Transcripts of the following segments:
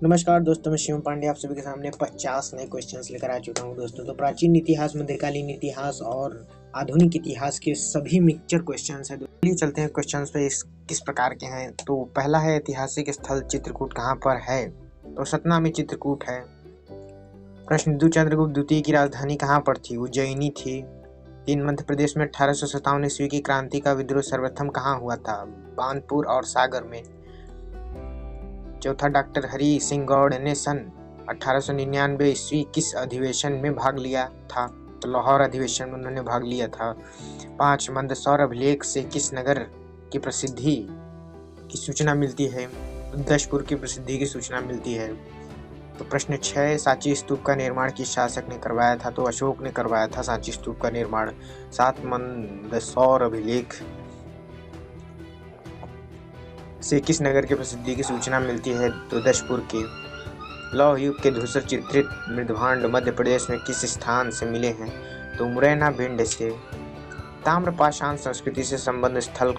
नमस्कार दोस्तों, मैं शिवम पांडे आप सभी के सामने 50 नए क्वेश्चंस लेकर आ चुका हूं दोस्तों। तो प्राचीन इतिहास, मध्यकालीन इतिहास और आधुनिक इतिहास के सभी मिक्सचर क्वेश्चंस हैं। चलिए चलते हैं क्वेश्चंस पे। किस प्रकार के हैं। तो पहला है, ऐतिहासिक स्थल चित्रकूट कहाँ पर है? तो सतना में चित्रकूट है। प्रश्न, चंद्रगुप्त द्वितीय की राजधानी कहाँ पर थी? उज्जैनी थी। 3, मध्य प्रदेश में 1857 ईस्वी की क्रांति का विद्रोह सर्वप्रथम कहाँ हुआ था? बानपुर और सागर में। चौथा, डॉक्टर हरि सिंह गौड़ ने सन 1899 ईस्वी किस अधिवेशन में भाग लिया था? तो लाहौर अधिवेशन में उन्होंने भाग लिया था। 5, मंदसौर अभिलेख से किस नगर की प्रसिद्धि की सूचना मिलती है? दशपुर की प्रसिद्धि की सूचना मिलती है। तो प्रश्न 6, सांची स्तूप का निर्माण किस शासक ने करवाया था? तो अशोक ने करवाया था सांची स्तूप का निर्माण। 7, मंदसौर अभिलेख से किस नगर की प्रसिद्धि की सूचना मिलती है? तो दशपुर की। लौह युग के धूसर चित्रित मृदभांड मध्य प्रदेश में किस स्थान से मिले हैं? तो मुरैना भिंड से। ताम्रपाषाण संस्कृति से संबंध स्थल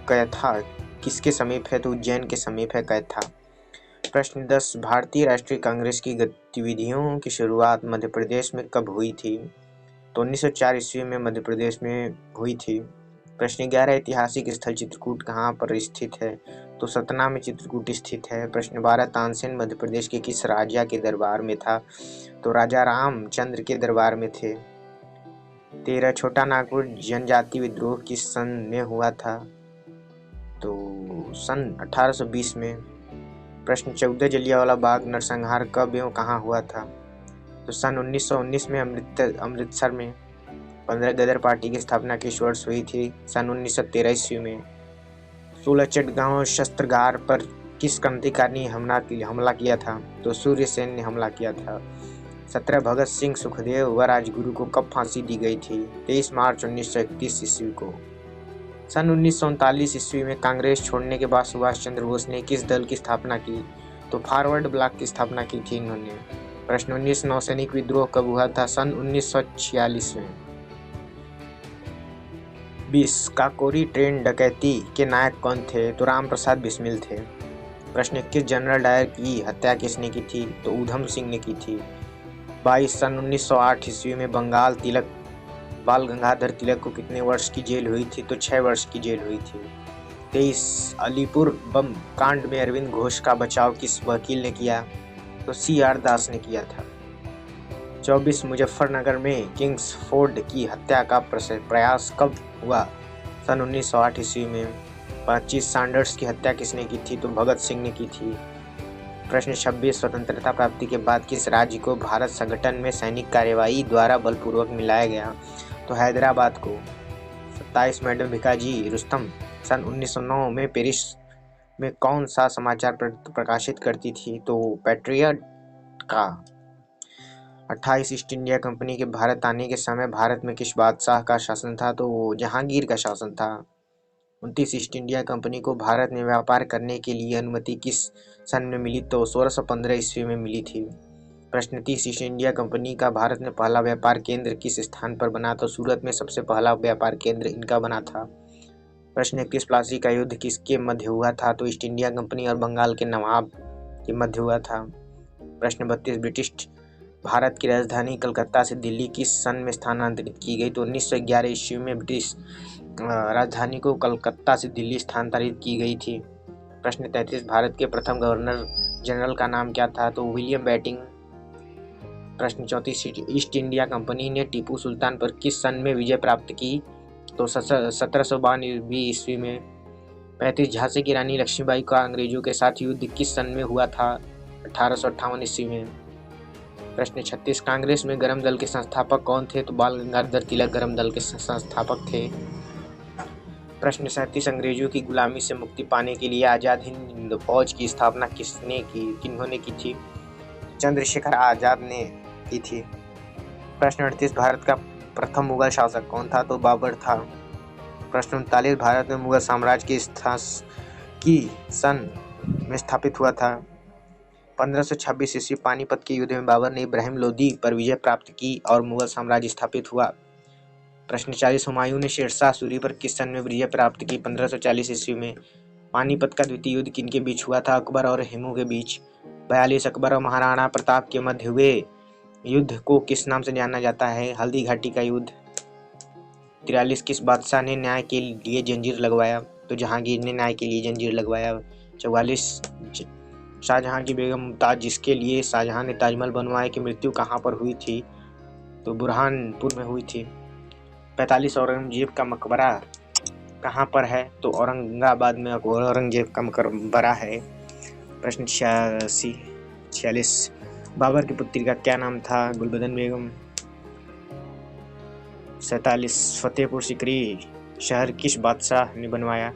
कैथा किसके समीप है? तो उज्जैन के समीप है कैथा। प्रश्न 10, भारतीय राष्ट्रीय कांग्रेस की गतिविधियों की शुरुआत मध्य प्रदेश में कब हुई थी? तो 1904 ईस्वी में मध्य प्रदेश में हुई थी। प्रश्न 11, ऐतिहासिक स्थल चित्रकूट कहाँ पर स्थित है? तो सतना में चित्रकूट स्थित है। प्रश्न 12, तानसेन मध्य प्रदेश के किस राजा के दरबार में था? तो राजा रामचंद्र के दरबार में थे। 13, छोटा नागपुर जनजाति विद्रोह किस सन में हुआ था? तो सन 1820 में। प्रश्न 14, जलियांवाला बाग नरसंहार कब एवं कहाँ हुआ था? तो सन 1919 में अमृतसर में। 15, गदर पार्टी की स्थापना किस वर्ष हुई थी? सन 1913 ईस्वी में। 16, चटगांव शस्त्रागार पर किस क्रांतिकारी ने हमला किया था? तो सूर्यसेन ने हमला किया था। 17, भगत सिंह सुखदेव व राजगुरु को कब फांसी दी गई थी? 23 मार्च 1931 ईस्वी को। सन 1939 ईस्वी में कांग्रेस छोड़ने के बाद सुभाष चंद्र बोस ने किस दल की स्थापना की? तो फॉरवर्ड ब्लॉक की स्थापना की थी इन्होंने। प्रश्न 19, नौसैनिक विद्रोह कब हुआ था? सन 1946 में। 20, काकोरी ट्रेन डकैती के नायक कौन थे? तो राम प्रसाद बिस्मिल थे। प्रश्न 21, जनरल डायर की हत्या किसने की थी? तो ऊधम सिंह ने की थी। 22, सन 1908 ईस्वी में बाल गंगाधर तिलक को कितने वर्ष की जेल हुई थी? तो 6 वर्ष की जेल हुई थी। 23, अलीपुर बम कांड में अरविंद घोष का बचाव किस वकील ने किया? तो CR दास ने किया था। 24, मुजफ्फरनगर में किंग्सफोर्ड की हत्या का प्रयास कब हुआ? सन 1908 ईस्वी में। 25, सैंडर्स की हत्या किसने की थी? तो भगत सिंह ने की थी। प्रश्न 26, स्वतंत्रता प्राप्ति के बाद किस राज्य को भारत संगठन में सैनिक कार्यवाही द्वारा बलपूर्वक मिलाया गया? तो हैदराबाद को। 27, मैडम भिकाजी रुस्तम सन 1909 में पेरिस में कौन सा समाचार प्रकाशित करती थी? तो पैट्रियट का। 28, ईस्ट इंडिया कंपनी के भारत आने के समय भारत में किस बादशाह का शासन था? तो जहांगीर का शासन था। 29, ईस्ट इंडिया कंपनी को भारत में व्यापार करने के लिए अनुमति किस सन में मिली? तो 1615 ईस्वी में मिली थी। प्रश्न 30, ईस्ट इंडिया कंपनी का भारत में पहला व्यापार केंद्र किस स्थान पर बना? तो सूरत में सबसे पहला व्यापार केंद्र इनका बना था। प्रश्न 31, प्लासी का युद्ध किसके मध्य हुआ था? तो ईस्ट इंडिया कंपनी और बंगाल के नवाब के मध्य हुआ था। प्रश्न 32, ब्रिटिश भारत की राजधानी कलकत्ता से दिल्ली किस सन में स्थानांतरित की गई? तो 1911 ईस्वी में ब्रिटिश राजधानी को कलकत्ता से दिल्ली स्थानांतरित की गई थी। प्रश्न 33, भारत के प्रथम गवर्नर जनरल का नाम क्या था? तो विलियम बेंटिंक। प्रश्न 34, ईस्ट इंडिया कंपनी ने टीपू सुल्तान पर किस सन में विजय प्राप्त की? तो 1792 ईस्वी में। 35, झांसी की रानी लक्ष्मीबाई का अंग्रेजों के साथ युद्ध किस सन में हुआ था? 1858 ईस्वी में। प्रश्न 36, कांग्रेस में गरम दल के संस्थापक कौन थे? तो बाल गंगाधर तिलक गरम दल के संस्थापक थे। प्रश्न 37, अंग्रेजों की गुलामी से मुक्ति पाने के लिए आजाद हिंद फौज की स्थापना किन्होंने की थी? चंद्रशेखर आजाद ने की थी। प्रश्न 38, भारत का प्रथम मुगल शासक कौन था? तो बाबर था। प्रश्न 39, भारत में मुगल साम्राज्य की सन में स्थापित हुआ था? 1526 ईस्वी पानीपत के युद्ध में बाबर ने इब्राहिम लोदी पर विजय प्राप्त की और मुगल साम्राज्य स्थापित हुआ। प्रश्न 40, हुमायूं ने शेरशाह सूरी पर किस सन में विजय प्राप्त की? 1540 ईस्वी में। पानीपत का द्वितीय युद्ध किनके बीच हुआ था? अकबर और हेमू के बीच। 42 अकबर और महाराणा प्रताप के मध्य हुए युद्ध को किस नाम से जाना जाता है? हल्दी घाटी का युद्ध। 43 किस बादशाह ने न्याय के लिए जंजीर लगवाया? तो जहांगीर ने न्याय के लिए जंजीर लगवाया। 44 शाहजहां की बेगम मुमताज जिसके लिए शाहजहां ने ताजमहल बनवाया की मृत्यु कहाँ पर हुई थी? तो बुरहानपुर में हुई थी। 45 औरंगजेब का मकबरा कहाँ पर है? तो औरंगाबाद में औरंगजेब का मकबरा है। प्रश्न 46 बाबर की पुत्री का क्या नाम था? गुलबदन बेगम। 47 फतेहपुर सीकरी शहर किस बादशाह ने बनवाया?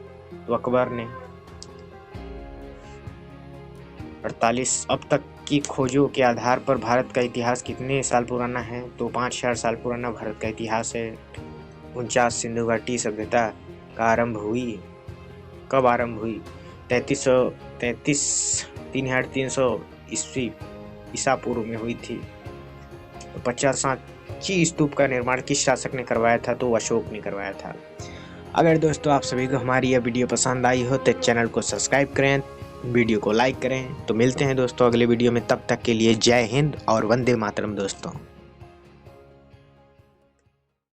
तो अकबर ने। 48 अब तक की खोजों के आधार पर भारत का इतिहास कितने साल पुराना है? तो 5000 साल पुराना भारत का इतिहास है। 49 सिंधु घाटी सभ्यता का आरंभ हुई कब आरंभ हुई? 3300 ईसा पूर्व में हुई थी। तो 50 सांची स्तूप का निर्माण किस शासक ने करवाया था? तो अशोक ने करवाया था। अगर दोस्तों आप सभी को हमारी यह वीडियो पसंद आई हो तो चैनल को सब्सक्राइब करें, वीडियो को लाइक करें। तो मिलते हैं दोस्तों अगले वीडियो में, तब तक के लिए जय हिंद और वंदे मातरम दोस्तों।